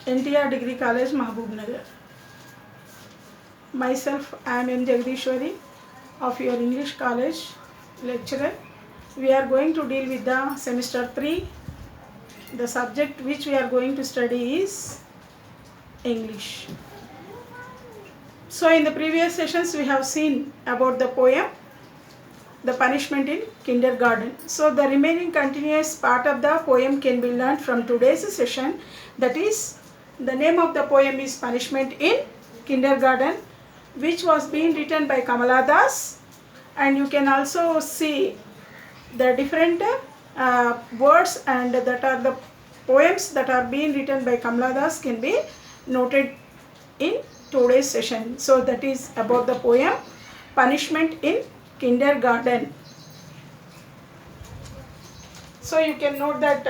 NTR Degree College, Mahabubnagar. Myself, I am M. Jagdishwari of your English College lecturer. We are going to deal with the semester 3. The subject which we are going to study is English. So in the previous sessions we have seen about the poem The Punishment in Kindergarten. So the remaining continuous part of the poem can be learned from today's session. That is, the name of the poem is Punishment in Kindergarten, which was being written by Kamala Das, and you can also see the different words and that are the poems that are being written by Kamala Das can be noted in today's session. So that is about the poem Punishment in Kindergarten. So you can note that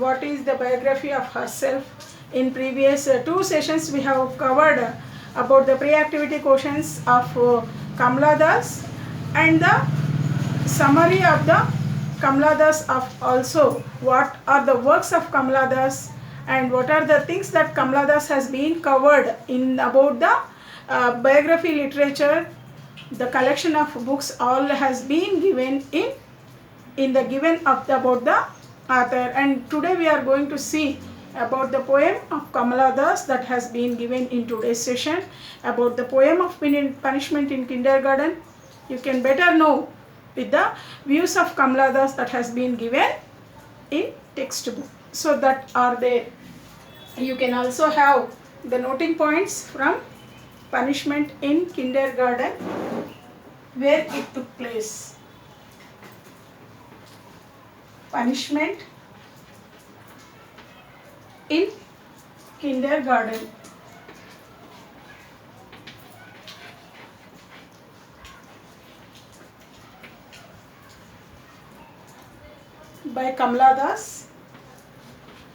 what is the biography of herself. In previous 2 sessions we have covered about the pre-activity questions of Kamala Das and the summary of the Kamala Das, of also what are the works of Kamala Das and what are the things that Kamala Das has been covered in about the biography literature. The collection of books all has been given in the given of the, about the author, and today we are going to see about the poem of Kamala Das that has been given in today's session. About the poem of Punishment in Kindergarten, you can better know with the views of Kamala Das that has been given in textbook. So that are there. You can also have the noting points from Punishment in Kindergarten, where it took place. Punishment in Kindergarten. By Kamala Das.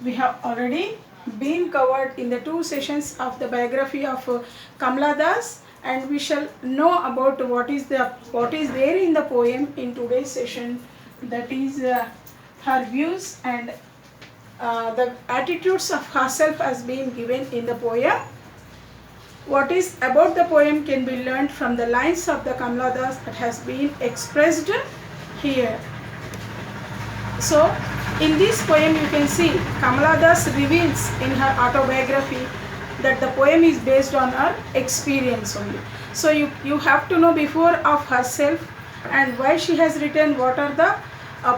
We have already been covered in the 2 sessions of the biography of Kamala Das, and we shall know about what is there in the poem in today's session. That is her views and the attitudes of herself has been given in the poem. What is about the poem can be learned from the lines of the Kamala Das that has been expressed here. So in this poem you can see Kamala Das reveals in her autobiography that the poem is based on her experience only. So you have to know before of herself and why she has written, what are the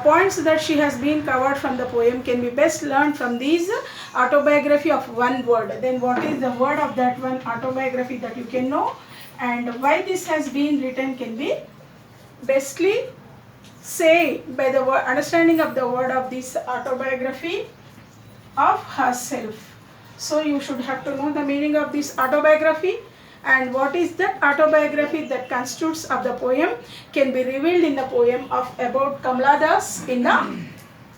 points that she has been covered from the poem can be best learned from these autobiography of one word. Then what is the word of that one autobiography that you can know, and why this has been written can be bestly say by the understanding of the word of this autobiography of herself. So you should have to know the meaning of this autobiography, and what is that autobiography that constitutes of the poem can be revealed in the poem of about Kamala Das in the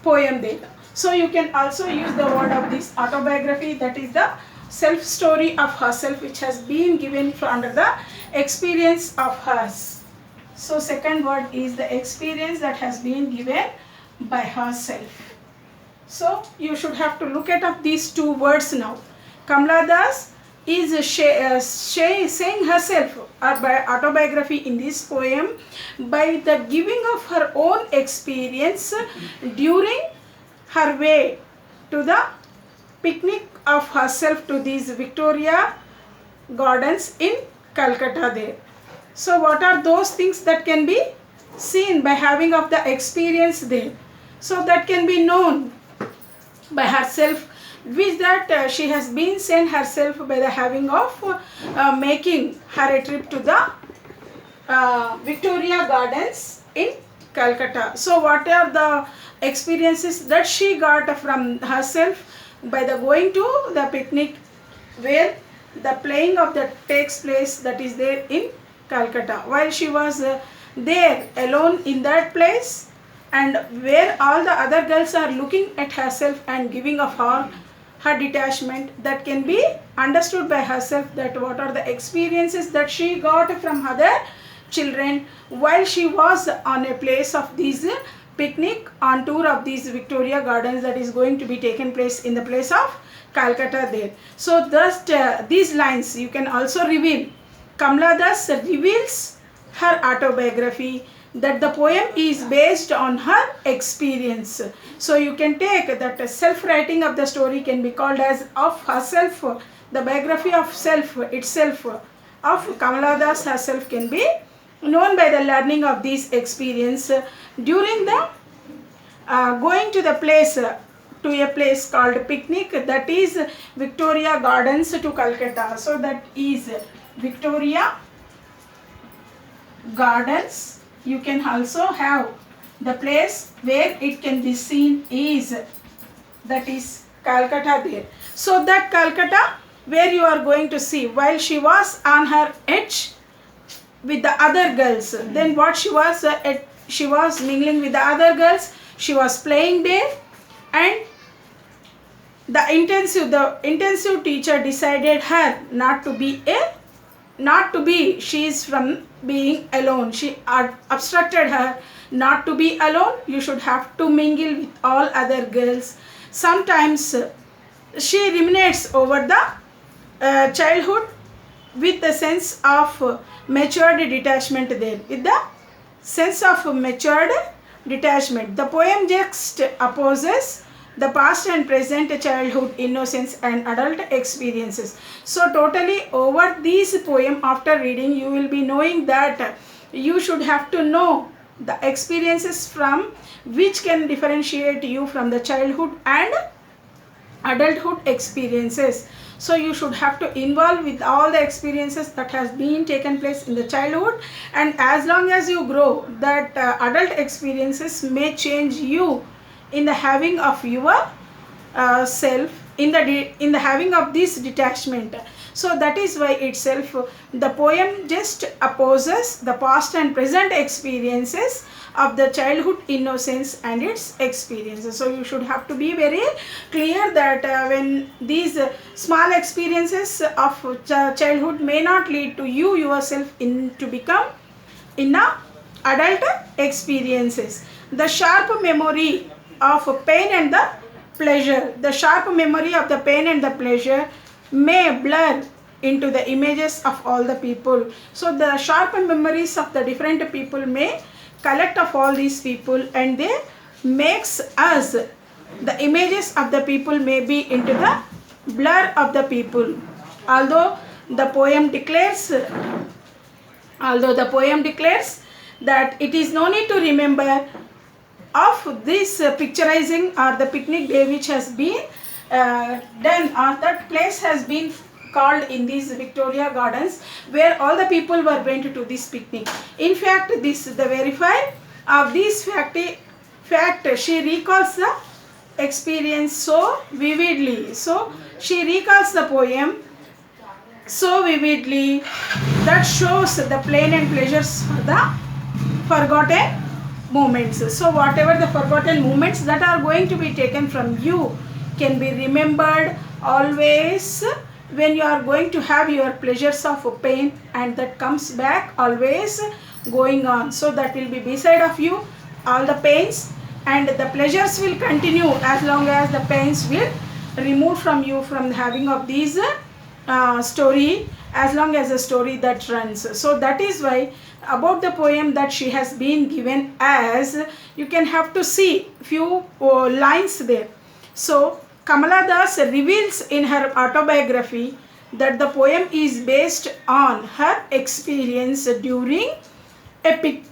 poem data. So you can also use the word of this autobiography, that is the self story of herself which has been given under the experience of hers. So second word is the experience that has been given by herself. So you should have to look at up these 2 words now. Kamala Das is saying herself by autobiography in this poem by the giving of her own experience during her way to the picnic of herself to these Victoria Gardens in Calcutta there. So what are those things that can be seen by having of the experience there? So that can be known by herself, which that she has been sent herself by the having of making her a trip to the Victoria Gardens in Calcutta. So what are the experiences that she got from herself by the going to the picnic where the playing of that takes place, that is there in Calcutta, while she was there alone in that place, and where all the other girls are looking at herself and giving of her detachment, that can be understood by herself that what are the experiences that she got from other children while she was on a place of these picnic on tour of these Victoria Gardens that is going to be taken place in the place of Calcutta there. So thus these lines you can also reveal. Kamala Das reveals her autobiography that the poem is based on her experience. So you can take that self-writing of the story can be called as of herself. The biography of self itself of Kamala Das herself can be known by the learning of these experience during the going to the place to a place called picnic, that is Victoria Gardens to Calcutta. So that is Victoria Gardens. You can also have the place where it can be seen is, that is Calcutta there. So that Calcutta where you are going to see, while she was on her edge with the other girls, then what she was mingling with the other girls, she was playing there, and the intensive teacher decided her not to be, she is from being alone. She obstructed her not to be alone. You should have to mingle with all other girls. Sometimes she ruminates over the childhood with the sense of matured detachment there. With the sense of matured detachment. The poem just opposes the past and present childhood innocence and adult experiences. So totally over this poem, after reading, you will be knowing that you should have to know the experiences from which can differentiate you from the childhood and adulthood experiences. So you should have to involve with all the experiences that has been taken place in the childhood, and as long as you grow, that adult experiences may change you in the having of your self, in the having of this detachment. So that is why itself the poem just opposes the past and present experiences of the childhood innocence and its experiences. So you should have to be very clear that when these small experiences of childhood may not lead to you yourself to become in a adult experiences. The sharp memory of pain and the pleasure. The sharp memory of the pain and the pleasure may blur into the images of all the people. So the sharp memories of the different people may collect of all these people, and they makes us, the images of the people may be into the blur of the people. Although the poem declares that it is no need to remember of this picturizing or the picnic day which has been done, or that place has been called in these Victoria Gardens where all the people were went to this picnic. In fact, the verifier of this fact she recalls the experience so vividly. So she recalls the poem so vividly that shows the pain and pleasures for the forgotten moments. So whatever the forgotten moments that are going to be taken from you can be remembered always when you are going to have your pleasures of pain, and that comes back always going on. So that will be beside of you, all the pains, and the pleasures will continue as long as the pains will remove from you from having of these story, as long as a story that runs. So that is why about the poem that she has been given as, you can have to see few lines there. So Kamala Das reveals in her autobiography that the poem is based on her experience during a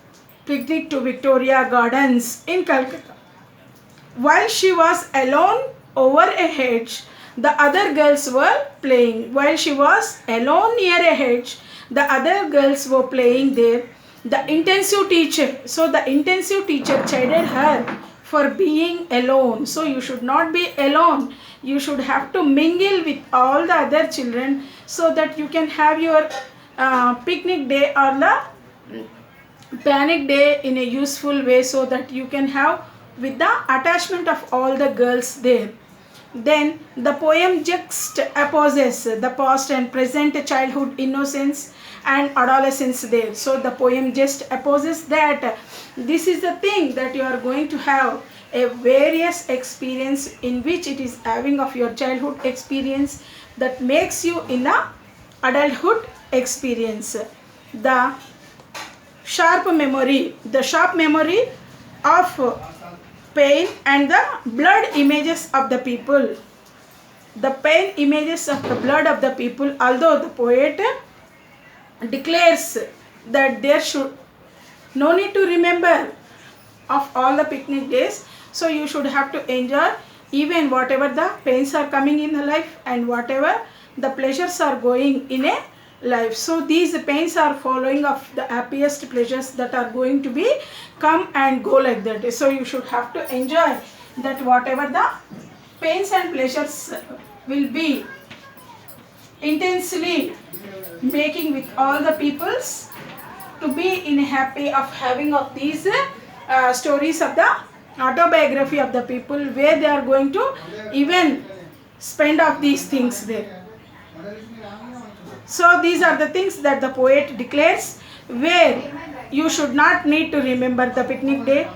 picnic to Victoria Gardens in Calcutta. While she was alone over a hedge, the other girls were playing. While she was alone near a hedge, the other girls were playing there. The intensive teacher chided her for being alone. So you should not be alone. You should have to mingle with all the other children so that you can have your picnic day or the panic day in a useful way, so that you can have with the attachment of all the girls there. Then the poem juxtaposes the past and present childhood innocence and adolescence there. So the poem just opposes that this is the thing that you are going to have a various experience in which it is having of your childhood experience that makes you in a adulthood experience. The sharp memory of pain and the blood images of the people. The pain images of the blood of the people, although the poet declares that there should no need to remember of all the picnic days, so you should have to enjoy even whatever the pains are coming in the life and whatever the pleasures are going in a life. So these pains are following of the happiest pleasures that are going to be come and go like that. So you should have to enjoy that whatever the pains and pleasures will be intensely making with all the peoples to be in happy of having of these stories of the autobiography of the people where they are going to even spend of these things there. So these are the things that the poet declares where you should not need to remember the picnic day.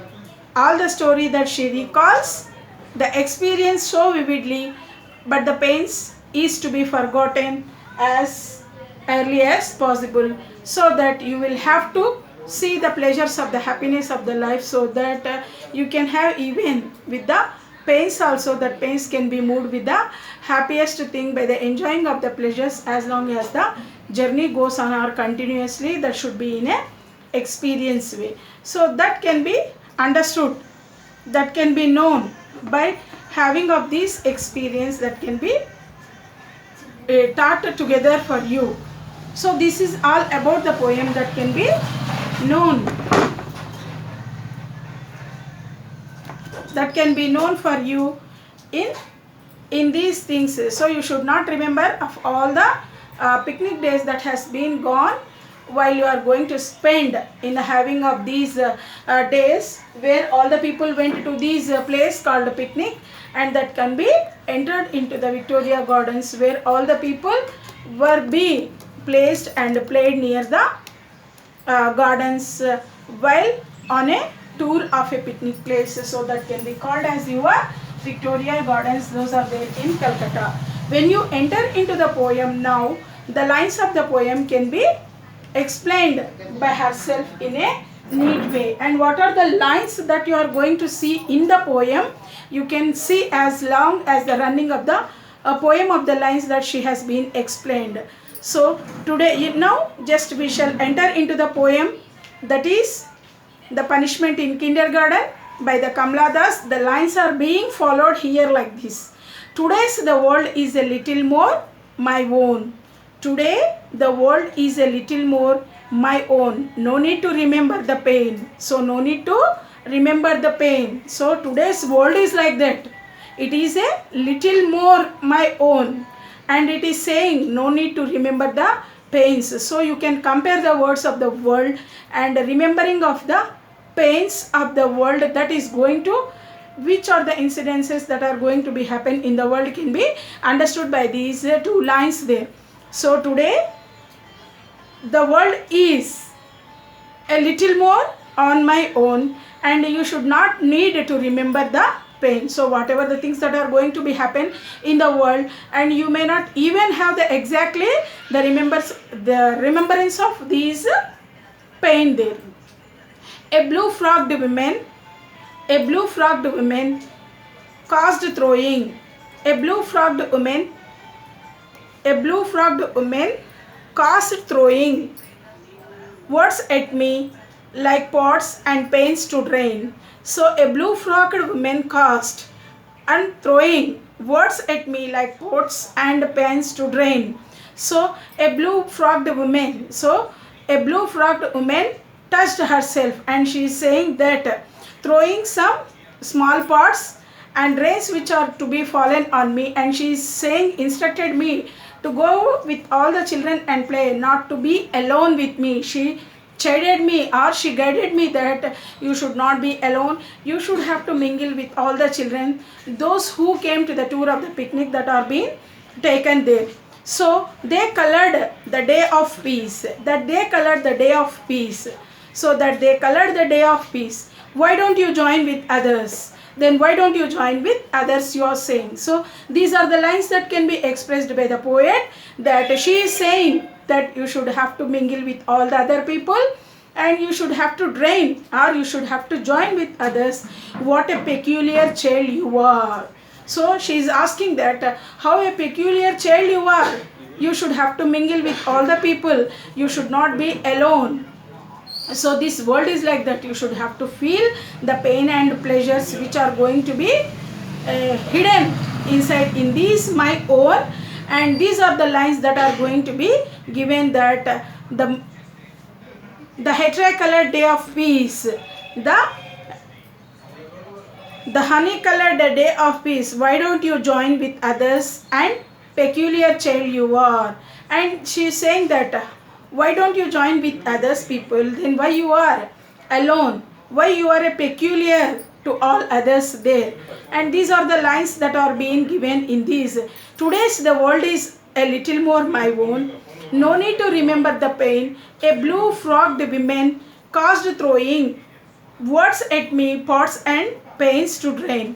All the story that she recalls, the experience so vividly, but the pains is to be forgotten as early as possible, so that you will have to see the pleasures of the happiness of the life, so that you can have even with the pains also, that pains can be moved with the happiest thing by the enjoying of the pleasures as long as the journey goes on or continuously. That should be in a experience way. So that can be understood, that can be known by having of this experience, that can be taught together for you. So this is all about the poem that can be known, that can be known for you in these things. So you should not remember of all the picnic days that has been gone while you are going to spend in having of these days where all the people went to this place called picnic, and that can be entered into the Victoria Gardens where all the people were being placed and played near the gardens while on a tour of a picnic place. So that can be called as your Victoria Gardens. Those are there in Calcutta. When you enter into the poem now, the lines of the poem can be explained by herself in a neat way. And what are the lines that you are going to see in the poem? You can see as long as the running of the poem of the lines that she has been explained. So today now just we shall enter into the poem, that is The Punishment in Kindergarten by the Kamala Das. The lines are being followed here like this. Today's the world is a little more my own. Today the world is a little more my own. No need to remember the pain. So no need to remember the pain. So today's world is like that. It is a little more my own. And it is saying no need to remember the pains. So you can compare the words of the world and remembering of the pains of the world, that is going to, which are the incidences that are going to be happen in the world can be understood by these two lines there. So today the world is a little more on my own, and you should not need to remember the pain. So whatever the things that are going to be happen in the world, and you may not even have the exactly the remembrance of these pain there. A blue-frocked woman caused throwing. A blue-frocked woman caused throwing words at me like pots and pans to drain. So a blue-frocked woman caused and throwing words at me like pots and pans to drain. So a blue-frocked woman. So a blue-frocked woman touched herself, and she is saying that throwing some small pots and rains which are to be fallen on me, and she is saying instructed me to go with all the children and play, not to be alone with me. She chided me or she guided me that you should not be alone, you should have to mingle with all the children, those who came to the tour of the picnic that are being taken there. So they colored the day of peace, that they colored the day of peace. So that they colored the day of peace. Why don't you join with others? Then why don't you join with others, you are saying. So these are the lines that can be expressed by the poet, that she is saying that you should have to mingle with all the other people and you should have to drain or you should have to join with others. What a peculiar child you are. So she is asking that how a peculiar child you are. You should have to mingle with all the people. You should not be alone. So this world is like that. You should have to feel the pain and pleasures which are going to be hidden inside in these my own. And these are the lines that are going to be given, that the hetera-colored day of peace, the honey-colored day of peace, why don't you join with others, and peculiar child you are. And she is saying that why don't you join with others people, then why you are alone, why you are a peculiar to all others there. And these are the lines that are being given in these. Today's the world is a little more my own, no need to remember the pain, a blue-frocked woman caused throwing words at me, pots and pains to drain.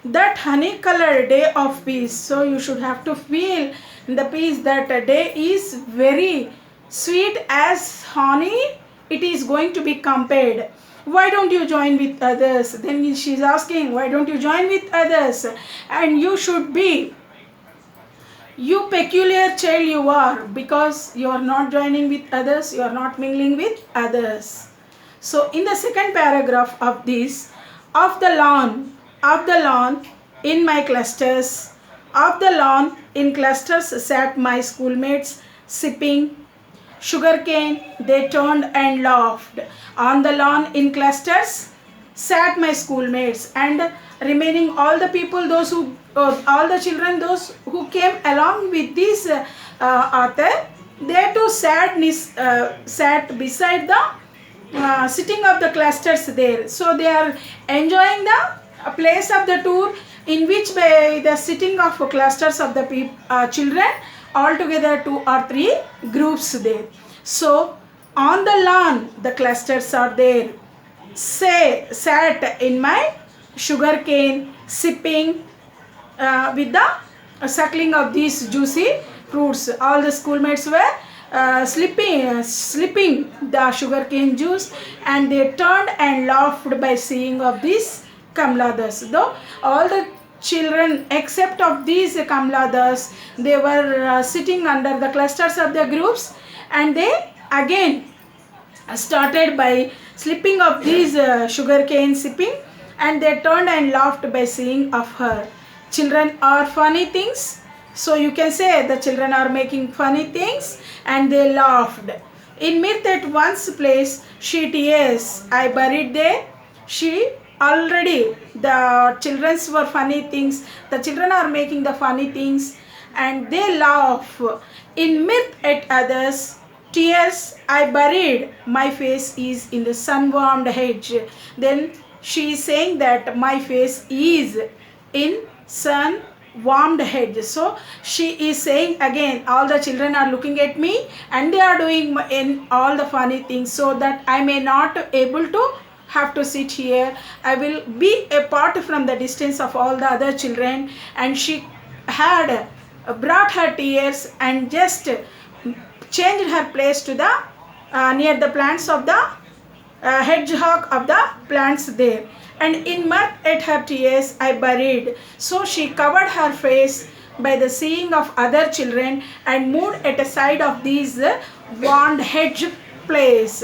That honey-colored day of peace. So you should have to feel the peace, that a day is very sweet as honey, it is going to be compared. Why don't you join with others? Then she is asking, why don't you join with others? And you should be, you peculiar child you are, because you are not joining with others, you are not mingling with others. So in the second paragraph of this, of the lawn in my clusters, of the lawn in clusters sat my schoolmates sipping sugarcane, they turned and laughed. On the lawn in clusters sat my schoolmates, and remaining all the people, those who, all the children, those who came along with this author, they too sat beside the sitting of the clusters there. So they are enjoying the place of the tour, in which by the sitting of clusters of the children, altogether 2 or 3 groups there. So on the lawn the clusters are there, sat in my sugar cane, sipping with the suckling of these juicy fruits. All the schoolmates were slipping the sugar cane juice, and they turned and laughed by seeing of these Kamladas. Though all the children except of these Kamladas, they were sitting under the clusters of the groups, and they again started by slipping of these sugar cane sipping, and they turned and laughed by seeing of her. Children are funny things, so you can say the children are making funny things, and they laughed. In mirth at one's place, she tears, I buried there. She already, the children's were funny things, the children are making the funny things, and they laugh. In mirth at others, tears, I buried, my face is in the sun-warmed hedge. Then she is saying that my face is in sun-warmed hedge. So she is saying again, all the children are looking at me and they are doing in all the funny things, so that I may not able to have to sit here. I will be apart from the distance of all the other children. And she had brought her tears and just changed her place to the near the plants of the hedgehog of the plants there. And in mirth at her tears I buried. So she covered her face by the seeing of other children and moved at the side of these warmed hedge place,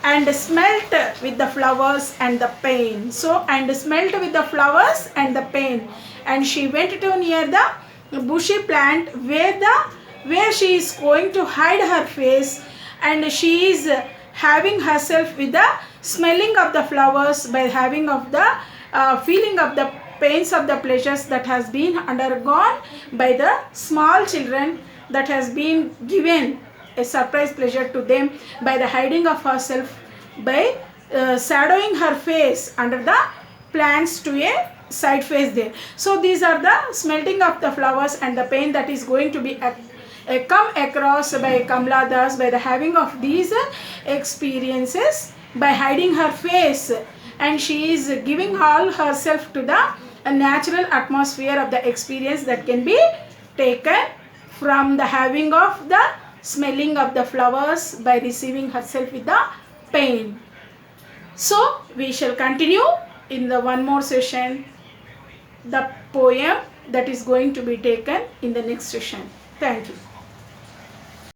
and smelt with the flowers and the pain. So, and smelt with the flowers and the pain. And she went to near the bushy plant where she is going to hide her face, and she is having herself with the smelling of the flowers, by having of the feeling of the pains of the pleasures that has been undergone by the small children, that has been given a surprise pleasure to them by the hiding of herself, by shadowing her face under the plants to a side face there. So these are the smelting of the flowers and the pain that is going to be come across by Kamala Das by the having of these experiences, by hiding her face, and she is giving all herself to the natural atmosphere of the experience that can be taken from the having of the smelling of the flowers by receiving herself with the pain. So we shall continue in the one more session the poem that is going to be taken in the next session. Thank you.